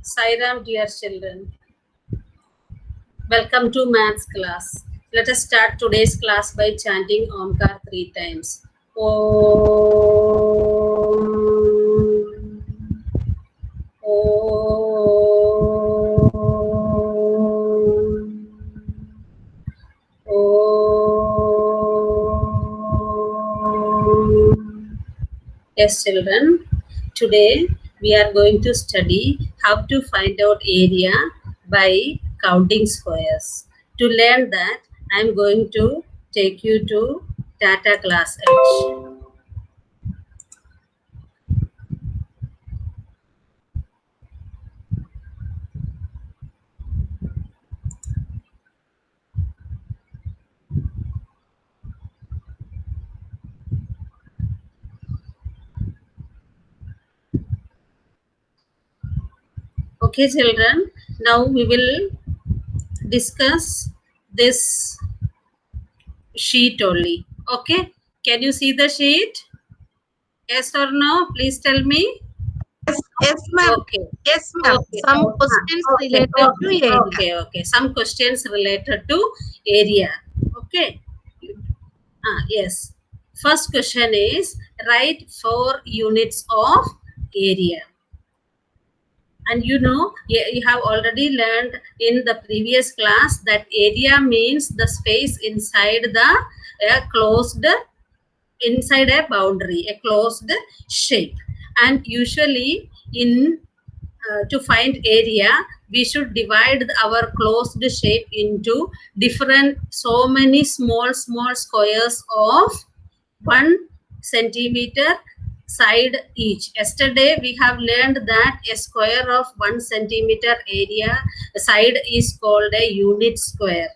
Sairam, dear children. Welcome to maths class. Let us start today's class by chanting Omkar 3 times. Om. Om. Om. Yes, children. Today we are going to study how to find out area by counting squares. To learn that, I am going to take you to Tata Class Edge. Okay, children. Now we will discuss this sheet only. Okay. Can you see the sheet? Yes or no? Please tell me. Yes, ma'am. Okay. Yes, ma'am. Okay. Some questions related to area. Okay. Some questions related to area. Okay. Yes. First question is write 4 units of area. And you know, you have already learned in the previous class that area means the space inside the closed, inside a boundary, a closed shape. And usually in to find area, we should divide our closed shape into different, so many small squares of 1 centimeter side each. Yesterday we have learned that a square of 1 centimeter area side is called a unit square.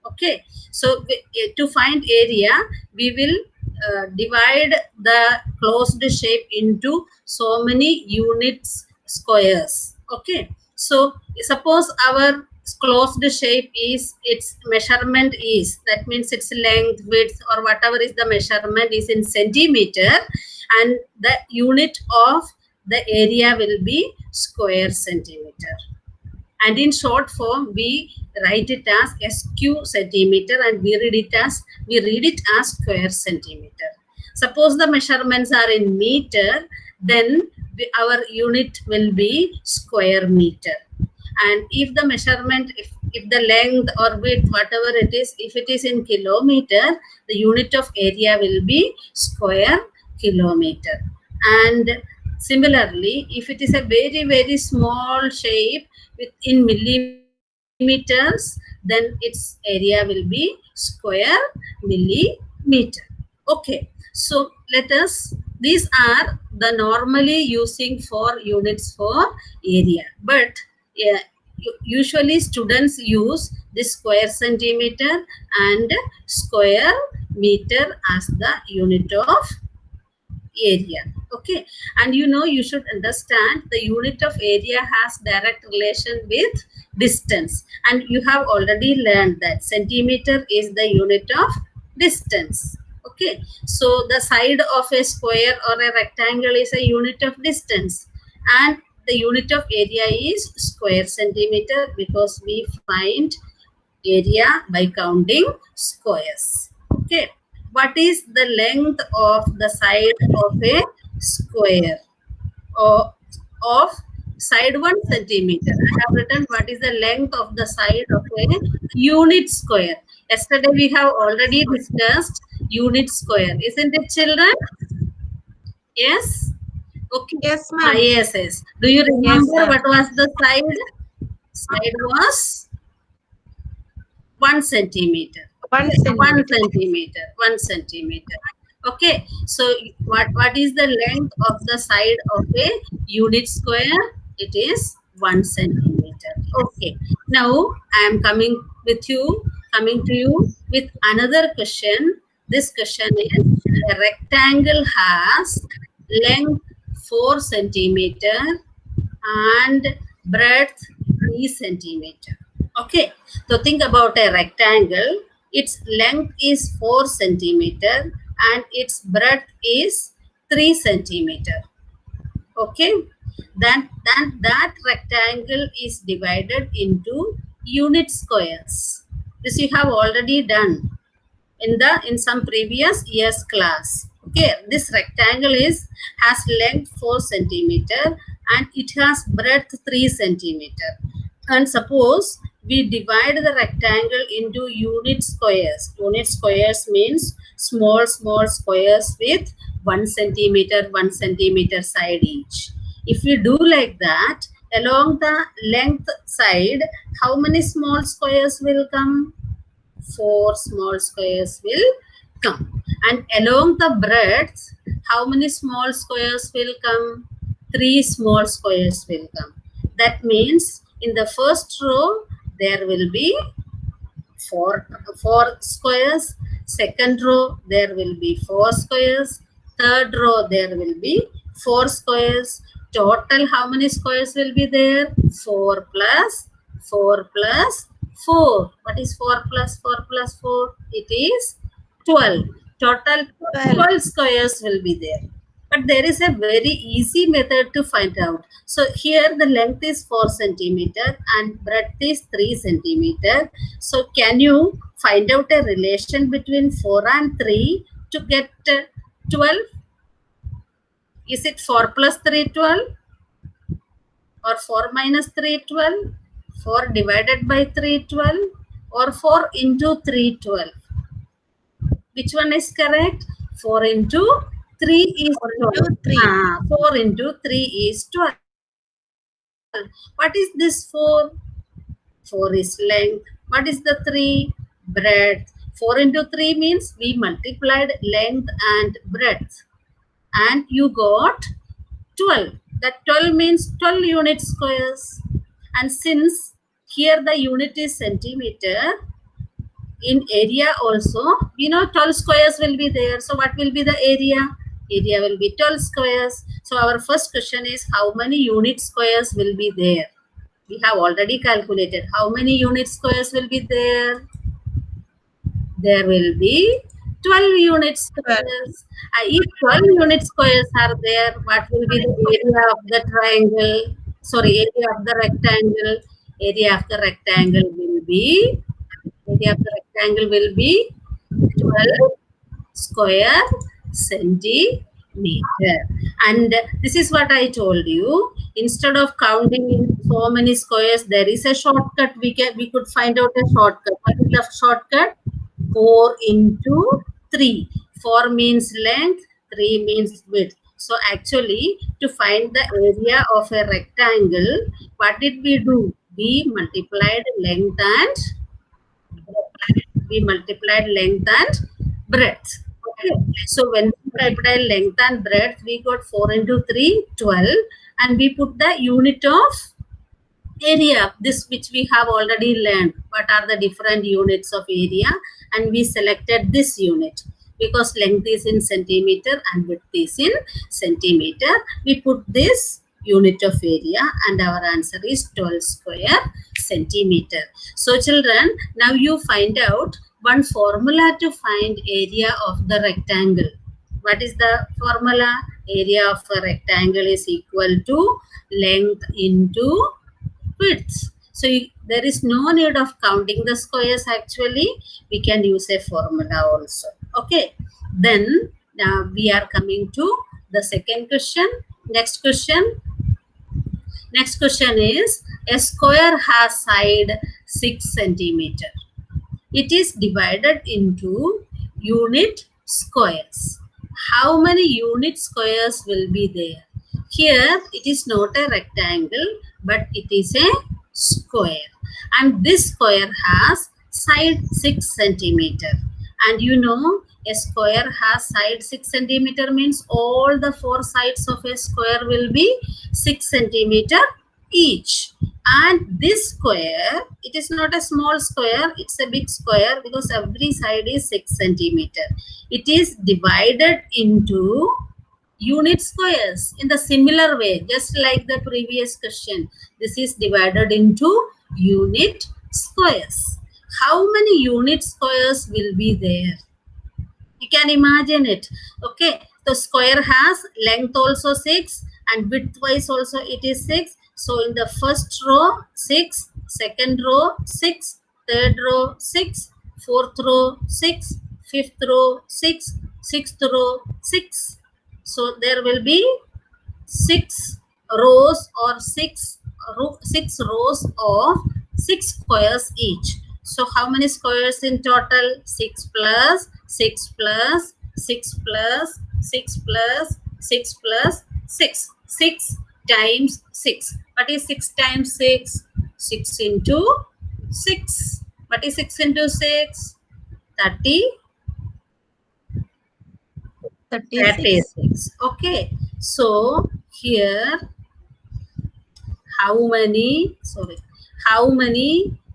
Okay, so to find area we will divide the closed shape into so many units squares. Okay, so suppose our closed shape is, its measurement is, that means its length, width, or whatever is the measurement is in centimeter, and the unit of the area will be square centimeter. And in short form we write it as SQ centimeter, and we read it as square centimeter. Suppose the measurements are in meter, then our unit will be square meter. And if the measurement, if the length or width, whatever it is, if it is in kilometer, the unit of area will be square kilometer. And similarly, if it is a very small shape in millimeters, then its area will be square millimeter. Okay, so let us, these are the normally using 4 units for area, but usually students use this square centimeter and square meter as the unit of area. Okay, and you know, you should understand the unit of area has direct relation with distance, and you have already learned that centimeter is the unit of distance. Okay, so the side of a square or a rectangle is a unit of distance, and the unit of area is square centimeter, because we find area by counting squares. Okay, what is the length of the side of a square, or of side 1 centimeter? I have written what is the length of the side of a unit square. Yesterday we have already discussed unit square, isn't it, children? Yes. Okay. Yes, ma'am. Yes. Do you remember Yes, what was the side? Side was 1 centimeter. 1 centimeter. 1 centimeter. Okay, so what is the length of the side of a unit square? It is 1 centimeter. Okay, now I am coming to you with another question. This question is, a rectangle has length 4 centimeter and breadth 3 centimeter. Okay, so think about a rectangle. Its length is 4 centimeter and its breadth is 3 centimeter. Okay, that rectangle is divided into unit squares. This you have already done in some previous year's class. Okay, this rectangle has length 4 centimeter and it has breadth 3 centimeter. And suppose we divide the rectangle into unit squares. Unit squares means small squares with 1 centimeter side each. If we do like that, along the length side, how many small squares will come? 4 small squares will come. And along the breadth, how many small squares will come? 3 small squares will come. That means in the first row, there will be four squares. Second row, there will be 4 squares. Third row, there will be 4 squares. Total, how many squares will be there? 4 plus 4 plus 4. What is 4 plus 4 plus 4? It is 12. Total 12 squares will be there. But there is a very easy method to find out. So here the length is 4 centimeter and breadth is 3 centimeter. So can you find out a relation between 4 and 3 to get 12? Is it 4 plus 3, 12? Or 4 minus 3, 12? 4 divided by 3, 12? Or 4 into 3, 12? Which one is correct? 4 into 3 is 12. 4 into 3 is 12. What is this 4? 4 is length. What is the 3? Breadth. 4 into 3 means we multiplied length and breadth. And you got 12. That 12 means 12 unit squares. And since here the unit is centimeter, in area also, we know 12 squares will be there. So what will be the area? Area will be 12 squares. So our first question is how many unit squares will be there? We have already calculated. How many unit squares will be there? There will be 12 unit squares. If 12 unit squares are there, what will be the area of the triangle? Sorry, area of the rectangle. Area of the rectangle will be 12 square centimeter. And this is what I told you. Instead of counting in so many squares, there is a shortcut. We could find out a shortcut. What is the shortcut? 4 into 3. 4 means length, 3 means width. So actually, to find the area of a rectangle, what did we do? We multiplied length and breadth. Okay. So when we multiplied length and breadth, we got 4 into 3, 12. And we put the unit of area, this which we have already learned. What are the different units of area? And we selected this unit. Because length is in centimeter and width is in centimeter, we put this unit of area and our answer is 12 square centimeter. So children, now you find out one formula to find area of the rectangle. What is the formula? Area of a rectangle is equal to length into width. So there is no need of counting the squares actually. We can use a formula also. Okay. Then now we are coming to the second question. Next question. Next question is a square has side 6 centimeter. It is divided into unit squares. How many unit squares will be there? Here it is not a rectangle, but it is a square. And this square has side 6 centimeter. And you know, a square has side 6 centimeter means all the 4 sides of a square will be 6 centimeter each. And this square, it is not a small square, it's a big square because every side is 6 centimeter. It is divided into unit squares in the similar way, just like the previous question. This is divided into unit squares. How many unit squares will be there? You can imagine it. Okay, the square has length also 6 and width-wise also it is 6. So in the first row 6, second row 6, third row 6, fourth row 6, fifth row 6, sixth row 6. So there will be 6 rows or 6 rows of 6 squares each. So how many squares in total? 6 plus 6 plus 6 plus 6 plus 6 plus 6. 6 times 6. What is 6 times 6? 6 into 6. What is 6 into 6? 30. 36. 36. Okay. So here how many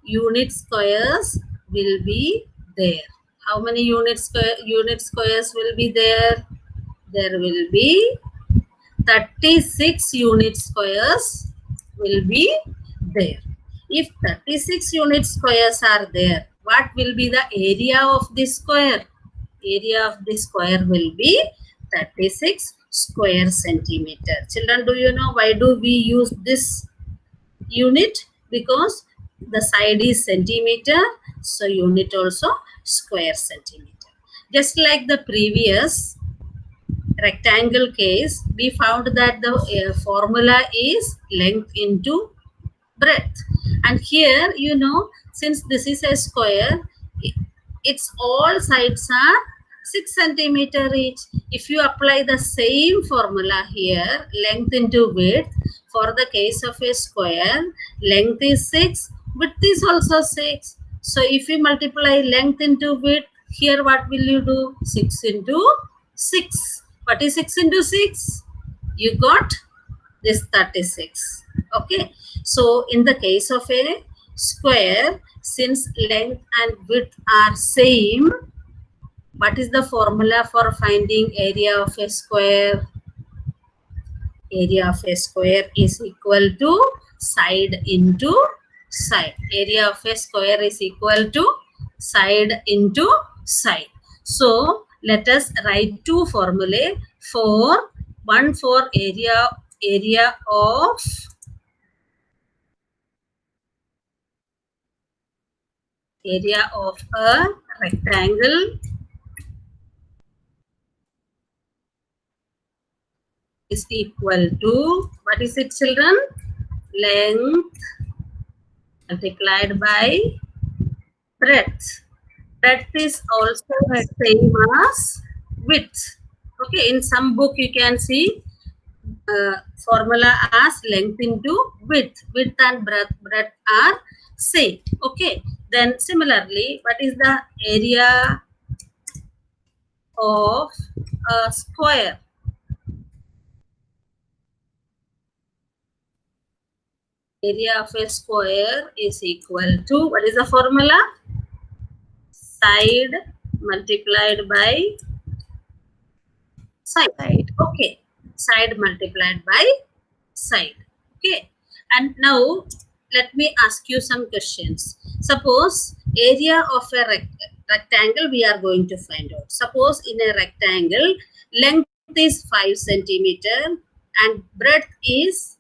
unit squares will be there? How many unit squares will be there? There will be 36 unit squares will be there. If 36 unit squares are there, what will be the area of this square? Area of this square will be 36 square centimeter. Children, do you know why do we use this unit? Because the side is centimeter, so unit also square centimeter. Just like the previous rectangle case, we found that the formula is length into breadth, and here you know, since this is a square, its all sides are 6 centimeter each. If you apply the same formula here, length into width, for the case of a square, length is 6, width is also 6. So if you multiply length into width, here what will you do? 6 into 6. What is 6 into 6? You got this 36. Okay. So in the case of a square, since length and width are same, what is the formula for finding area of a square? Area of a square is equal to side into side. Area of a square is equal to side into side. So let us write two formulae for one for area of a rectangle is equal to, what is it, children? Length multiplied by breadth. Breadth is also same as width. Okay, in some book you can see formula as length into width. Width and breadth are same. Okay, then similarly, what is the area of a square? Area of a square is equal to, what is the formula? Side multiplied by side. Okay, side multiplied by side. Okay, and now let me ask you some questions. Suppose area of a rectangle we are going to find out. Suppose in a rectangle, length is 5 centimeter and breadth is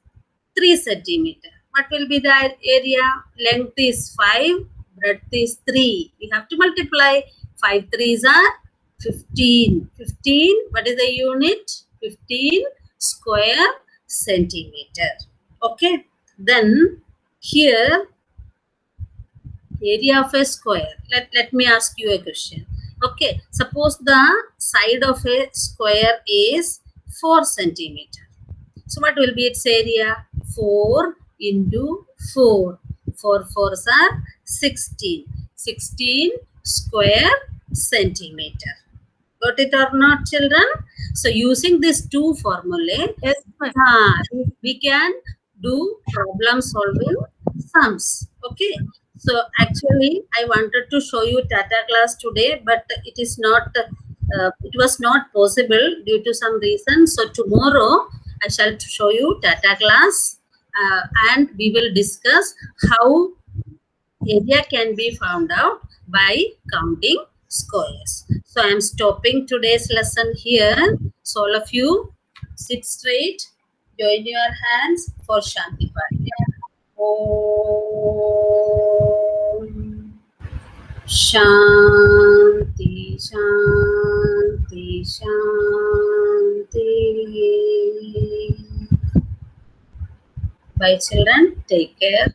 3 centimeter. What will be the area? Length is 5, breadth is 3. We have to multiply. 5 3s are 15. 15, what is the unit? 15 square centimeter. Okay, then here area of a square. Let me ask you a question. Okay, suppose the side of a square is 4 centimeter. So what will be its area? 4 into 4. 4 4s are 16. 16 square centimeter. Got it or not, children? So using these two formulae, Yes, we can do problem solving sums. Okay. So actually, I wanted to show you Tata class today, but it is not. It was not possible due to some reason. So tomorrow I shall show you Tata class, and we will discuss how area can be found out by counting squares. So I am stopping today's lesson here. So all of you sit straight. Join your hands for Shanti Parya. Om Shanti Shanti Shanti. Bye children, take care.